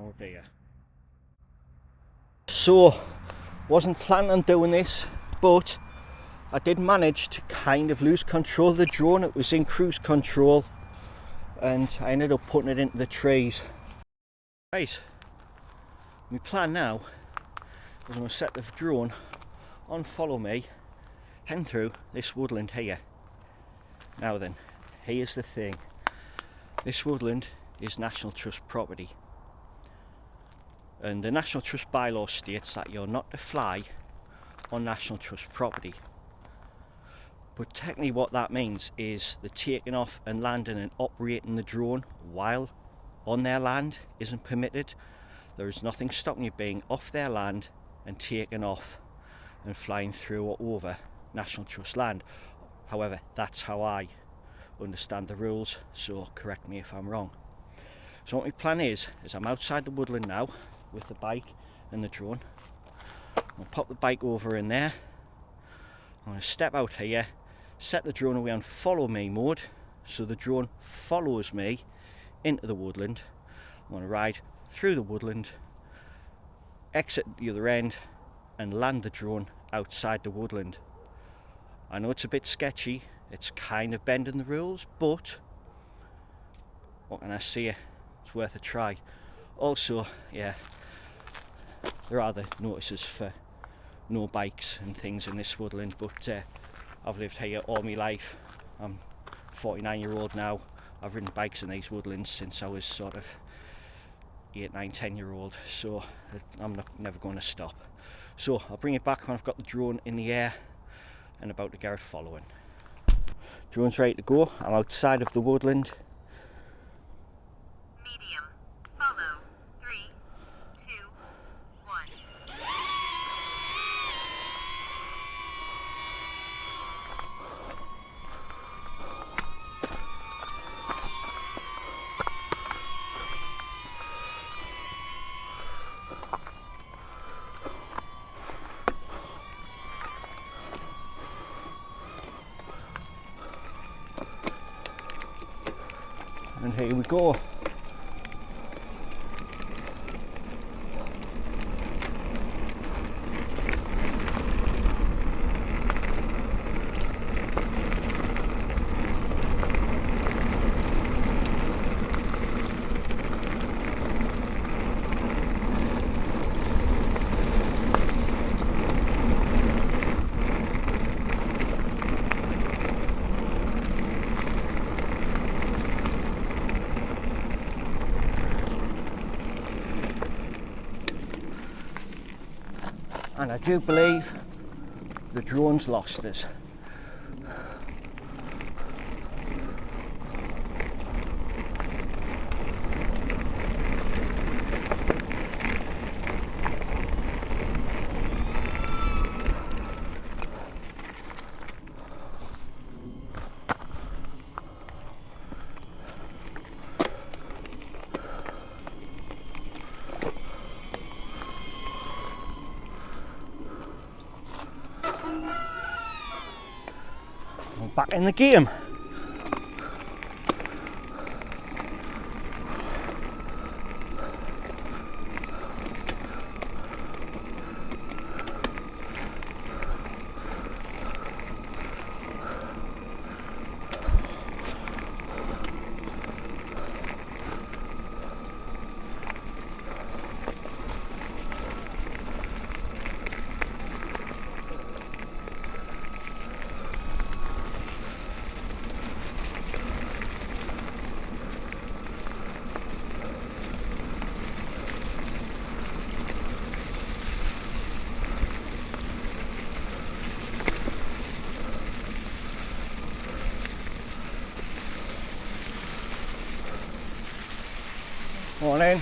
Oh dear. So, wasn't planning on doing this, but I did manage to kind of lose control of the drone. It was in cruise control and I ended up putting it into the trees. Right, my plan now is I'm going to set the drone on follow me, heading through this woodland here. Now then, here's the thing. This woodland is National Trust property. And the National Trust bylaw states that you're not to fly on National Trust property. But technically what that means is the taking off and landing and operating the drone while on their land isn't permitted. There is nothing stopping you being off their land and taking off and flying through or over National Trust land. However, that's how I understand the rules, so correct me if I'm wrong. So what my plan is I'm outside the woodland now with the bike and the drone. I'll pop the bike over in there. I'm going to step out here, set the drone away on follow me mode, so the drone follows me into the woodland. I'm going to ride through the woodland, exit the other end and land the drone outside the woodland. I know it's a bit sketchy, it's kind of bending the rules, but what can I say, it's worth a try. Also, yeah, there are the notices for no bikes and things in this woodland, but I've lived here all my life. I'm 49-year-old now. I've ridden bikes in these woodlands since I was sort of 8, 9, 10-year-old, so I'm never going to stop. So I'll bring it back when I've got the drone in the air and about to get it following. Drone's ready to go. I'm outside of the woodland. Medium. Follow. 3, 2, 1. And here we go. And I do believe the drone's lost us. Back in the game. Morning.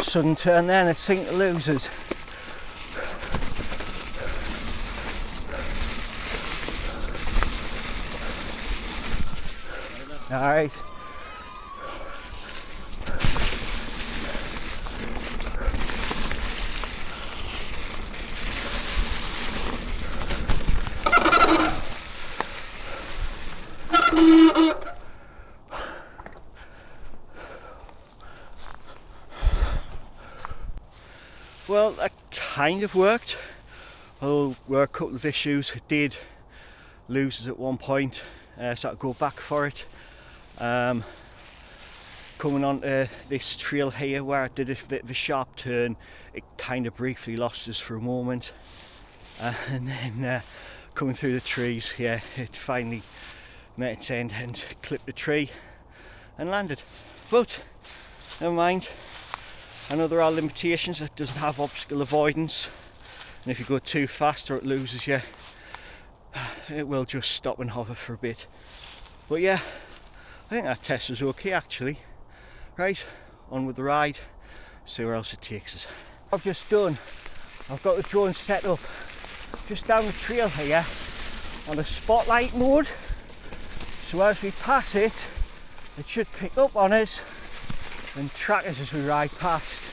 Sudden turn there and it seemed to lose us. Alright. Well, that kind of worked. Although there were a couple of issues. It did lose us at one point, so I had to go back for it. Coming onto this trail here where I did a bit of a sharp turn, it kind of briefly lost us for a moment. And then coming through the trees, yeah, it finally met its end and clipped the tree and landed. But never mind. I know there are limitations. It doesn't have obstacle avoidance, and if you go too fast or it loses you, it will just stop and hover for a bit. But yeah, I think that test was okay actually. Right, on with the ride, see where else it takes us. I've just done, I've got the drone set up just down the trail here on a spotlight mode, so as we pass it, it should pick up on us and track us as we ride past.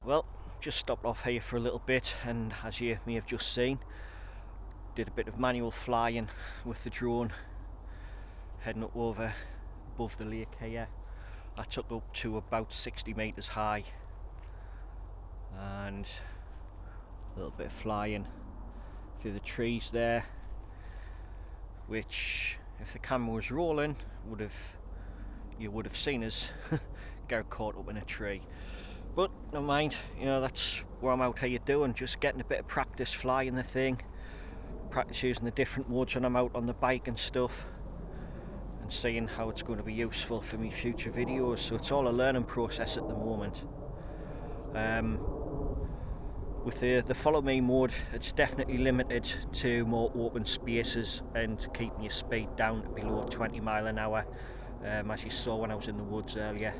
Well, just stopped off here for a little bit, and as you may have just seen, did a bit of manual flying with the drone, heading up over above the lake here. I took up to about 60 metres high, and a little bit of flying through the trees there, which if the camera was rolling you would have seen us get caught up in a tree. But never mind, you know, that's what I'm out here doing, just getting a bit of practice flying the thing, practice using the different modes when I'm out on the bike and stuff, and seeing how it's going to be useful for me future videos. So it's all a learning process at the moment. With the follow me mode, it's definitely limited to more open spaces and keeping your speed down to below 20 miles an hour. As you saw when I was in the woods earlier,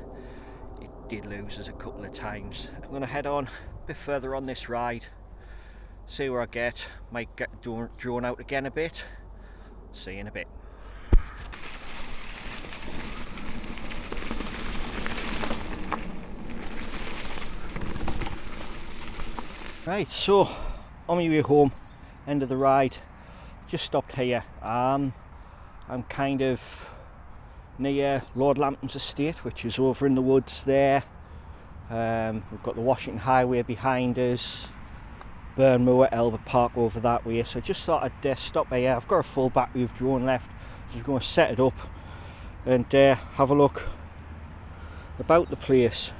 it did lose us a couple of times. I'm going to head on a bit further on this ride, see where I get, might get drone out again a bit. See you in a bit. Right, so on my way home, end of the ride, just stopped here. I'm kind of near Lord Lambton's estate, which is over in the woods there. We've got the Washington Highway behind us, Burnmoor, Elba Park over that way, so just thought I'd stop here. I've got a full battery of drone left, so I'm going to set it up and have a look about the place.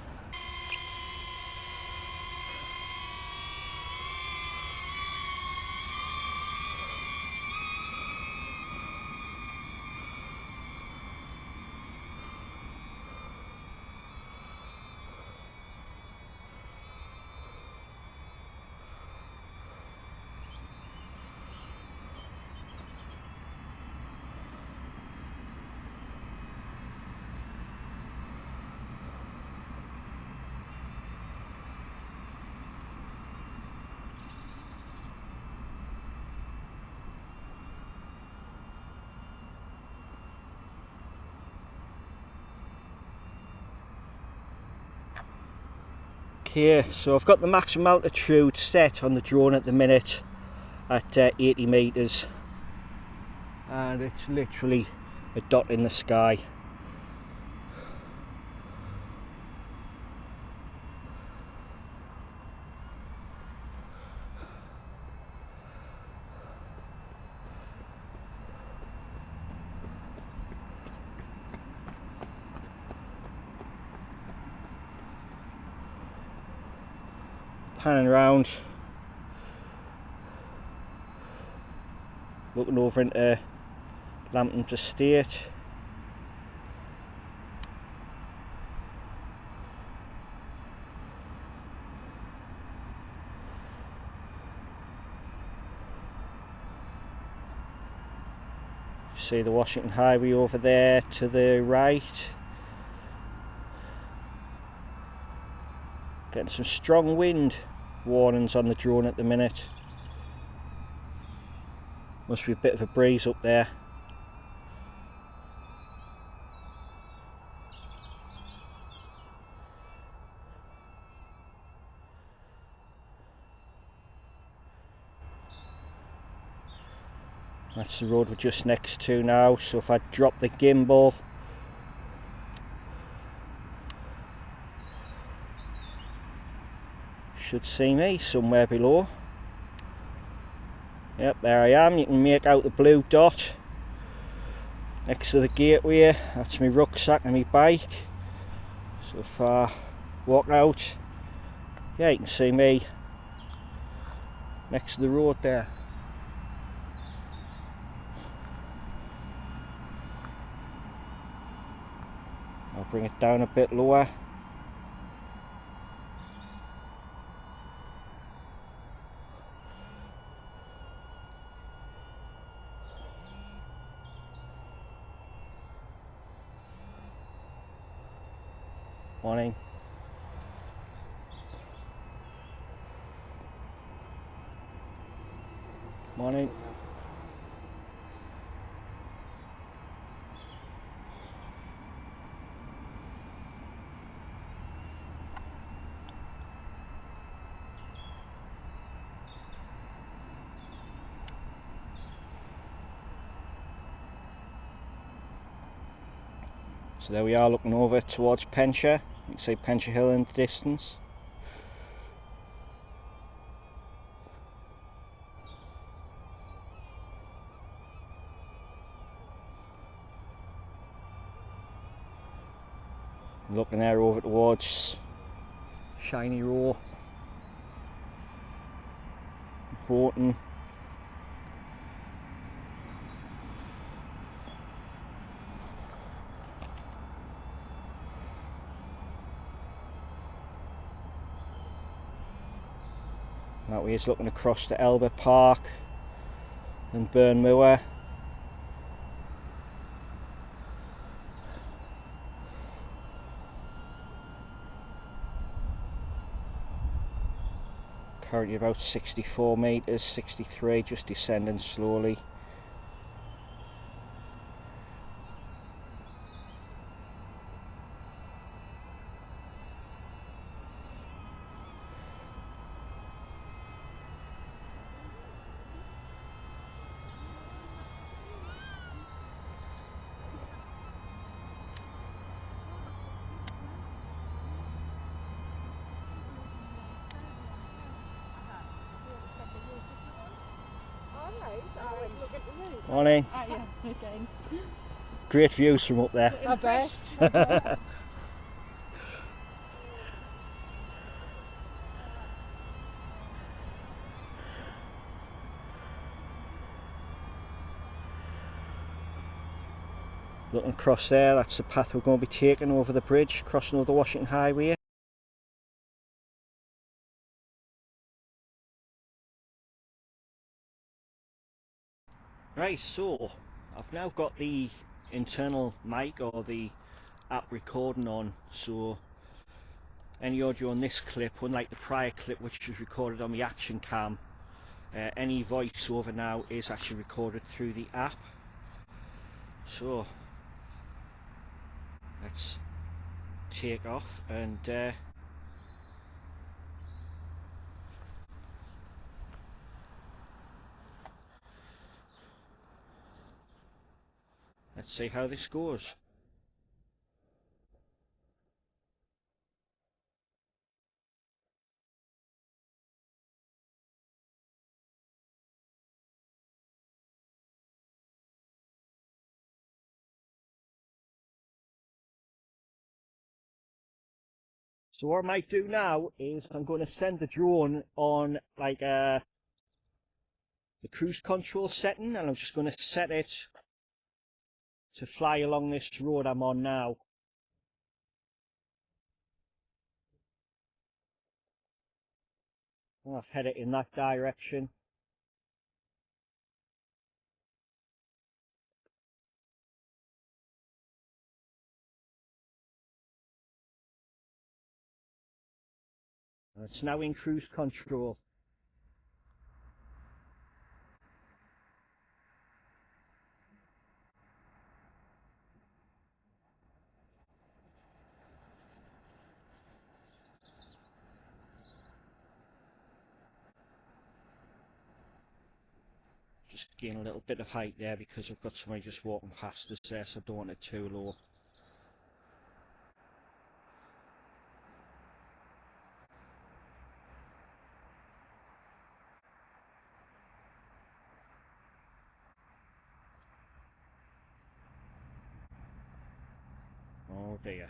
Okay, so I've got the maximum altitude set on the drone at the minute at 80 meters, and it's literally a dot in the sky. Panning around, looking over into Lambton's estate. See the Washington Highway over there to the right. Getting some strong wind warnings on the drone at the minute. Must be a bit of a breeze up there. That's the road we're just next to now, so if I drop the gimbal, should see me somewhere below. Yep, there I am. You can make out the blue dot next to the gateway. That's my rucksack and my bike. So if I walk out, yeah, you can see me next to the road there. I'll bring it down a bit lower. Morning. Morning. So there we are, looking over towards Penshire. You can see Penshire Hill in the distance. Looking there over towards Shiny Row, Horton. That way is looking across to Elba Park and Burnmoor. Currently about 64 metres, 63, just descending slowly. Morning. Again. Great views from up there. I bet. Looking across there, that's the path we're going to be taking over the bridge, crossing over the Washington Highway. Right, so I've now got the internal mic or the app recording on, so any audio on this clip, unlike the prior clip which was recorded on the action cam, any voiceover now is actually recorded through the app. So let's take off and Let's see how this goes. So what I might do now is I'm going to send the drone on like the cruise control setting, and I'm just going to set it to fly along this road I'm on now. I'll head it in that direction. And it's now in cruise control. Just gain a little bit of height there because I've got somebody just walking past us there, so I don't want it too low. Oh dear.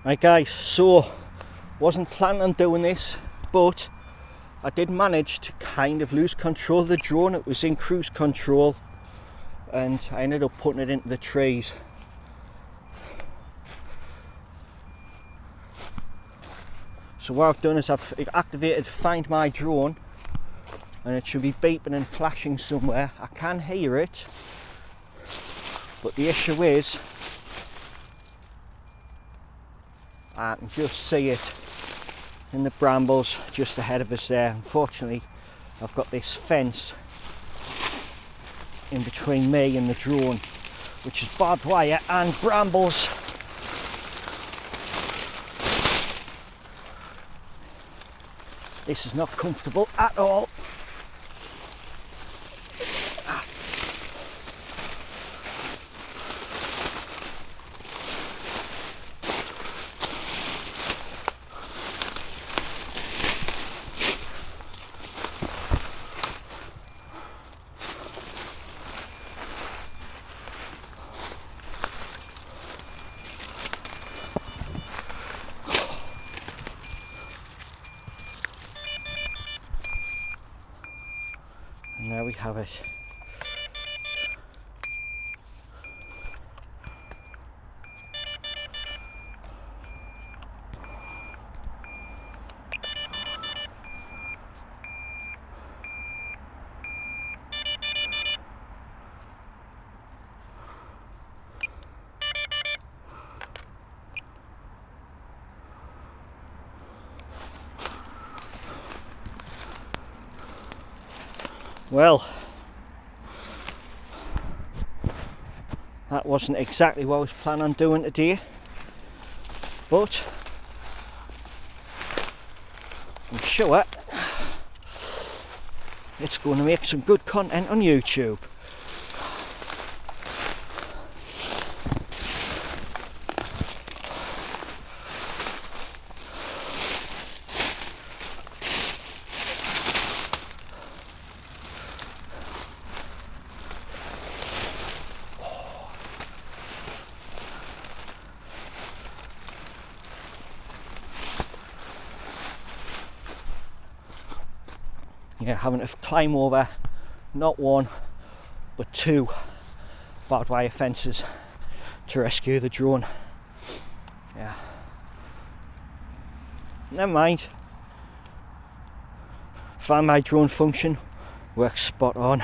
Right guys, so wasn't planning on doing this, but I did manage to kind of lose control of the drone. It was in cruise control and I ended up putting it into the trees. So what I've done is I've activated Find My Drone, and it should be beeping and flashing somewhere. I can hear it, but the issue is I can just see it in the brambles just ahead of us there. Unfortunately, I've got this fence in between me and the drone, which is barbed wire and brambles. This is not comfortable at all. And there we have it. Well, that wasn't exactly what I was planning on doing today, but I'm sure it's going to make some good content on YouTube. Yeah, having to climb over not one but two barbed wire fences to rescue the drone. Yeah, never mind. Find My Drone function works spot on.